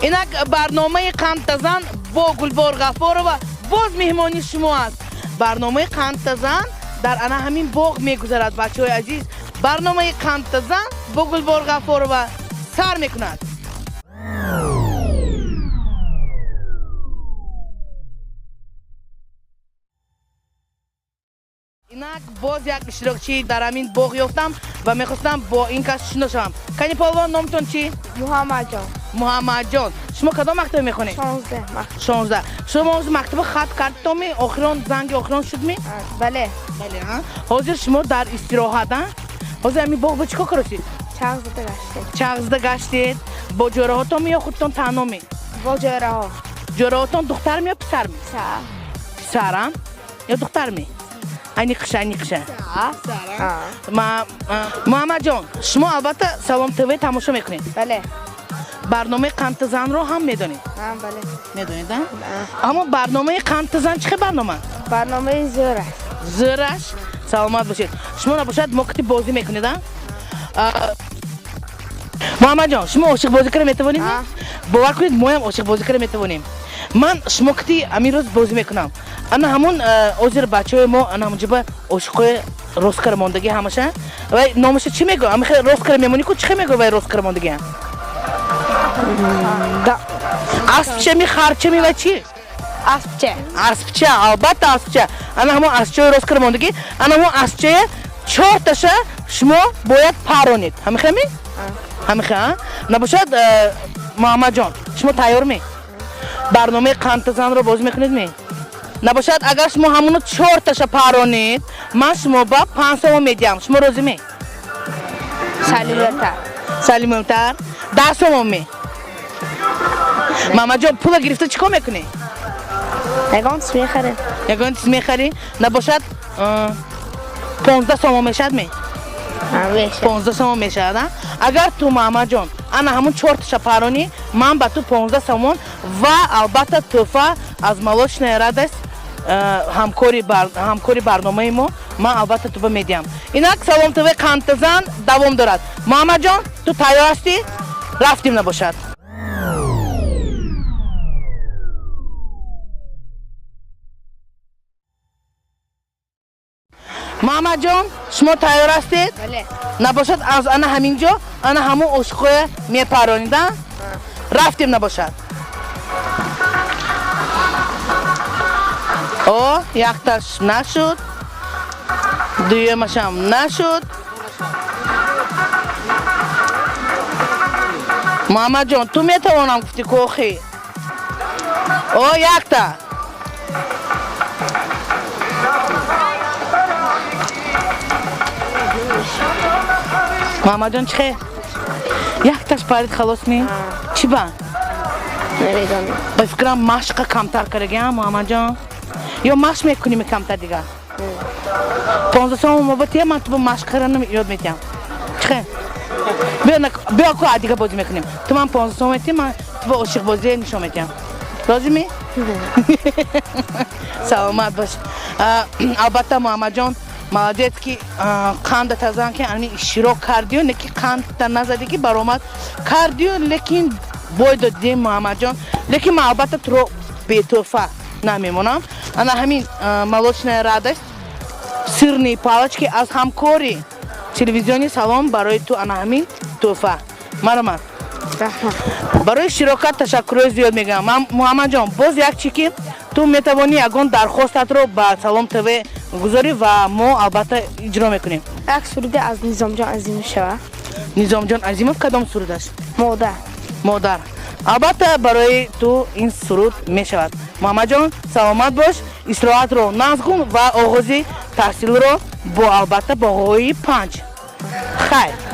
اینک برنامه قندتزن با گلبار غفارова باز مهمانی شما است. برنامه قندتزن در انا همین باغ میگذرد. بچه های عزیز، برنامه قندتزن با گلبار غفارova سر میکند. اینک باز یک اشتراکچی در همین باغ یافتم و میخواستم با این کس شنا شوم. کنی پالوان، نامتون چی؟ محمد جان. محمد جان، شما کدام مکتب میخونی؟ 16. شما از مکتب خط کردتمی آخران زنگ آخران شد می؟ بله. بله ها. حاضر شما در استراحت ها؟ حاضر همین باغ به چیکار کردید؟ چغزده گشتید. چغزده گشتید با جوراهاتون یا خودتون تنها می؟ با جوراها. جوراهاتون دختر می یا پسر می؟ پسرن یا دختر می؟ اینی قشه. محمد جان، شما البته سلام تیوی تماشا میکنید؟ بله. برنامه قندتزن رو هم میدونید؟ بله. میدونید؟ اما برنامه قندتزن چه برنامه؟ برنامه زورش. زورش؟ سلامت باشید. شما نباشد موقعی بازی میکنید؟ محمد جان، شما عاشق بازی کردن میتوانید؟ باور کنید ما هم عاشق بازی کردن میتوانیم. من شما وقتی امیر روز بازی میکنم، انا همون عذر بچه‌های ما انا همونجا با عاشق روزکار ماندگی همشه و نامش چی میگه؟ اما خیلی روزکار میمونی کو چی میگه و روزکار ماندگی؟ اسب چه می خرچه می و چی؟ اسبچه البته اسبچه. انا همون اسبچه روزکار ماندگی، انا همون اسبچه 4 تاشه شما باید پرونید. همیشه می؟ همیشه نباشد. محمد جان، شما تیار می؟ برنامه قندتزن رو بازی میکنید می؟ نباشد اگر شما همونو 4 تاشه پرونید من شما با 500 میدیم. شما روزی می؟ سلیمتر 10 می؟ محمد جان پول گرفته چیکار میکنی؟ یگانت میخریم. یگانت میخری؟ نباشد 15 میشد می؟ 15 میشد. اگر تو محمد جان انا همون 4 تاشه پرونی من با تو 15 و البته توفه از молочная радость همکاری برنامه ما من البته تو میدیم. اینک سلام تیوی قندتزن دوام دارد. محمد جان تو تیار هستی؟ رفتیم نباشد. محمد جان شما تیار هستید؟ بله. نباشد از انا همینجا انا همون عشق میپرونیدن. رفتیم نباشد. یک تاش نشد، دویمش هم نشد. محمد جان تو میتوانم گفتی کوخی؟ یک تا. محمد جان چه؟ یک تاش پرید خلاص نی؟ چی با؟ نمیدونم. به فکرم مشق کمتر کرده محمد جان؟ یا مشق میکنیم کمتر دیگه؟ 15 مباطیه من تو با مشق کردن یاد میتیم. چه؟ بیا که دیگه بازی میکنیم. تو من 15 میتیم من تو با عاشق بازی نشون میتیم. لازمی؟ سلامت باش. البته محمد جان молодец که قندتزن که یعنی اشتراک کردیو نه که قند نزدی که برآمد کردیو لیکن باید دیم محمد جان. لیکن من البته تو رو بی توفه نمیمونم. انا همین молочная радость сырные палочки از همکاری تلویزیونی سلام برای تو انا همین توفه. مرحمت. برای شراکت تشکر زیاد میگم. محمد جان باز یک چی که تو میتوانی یگان درخواستت رو با سلام تیوی گذاری و ما البته اجرا میکنیم. یک سرود از نظام جان عظیم شوه. نظام جان عظیمов کدام سرود است؟ مادر. البته برای تو این سرود میشود. محمد جان سلامت باش. استراحت رو نزگون و آغازی تحصیل رو با البته با 5 خیر.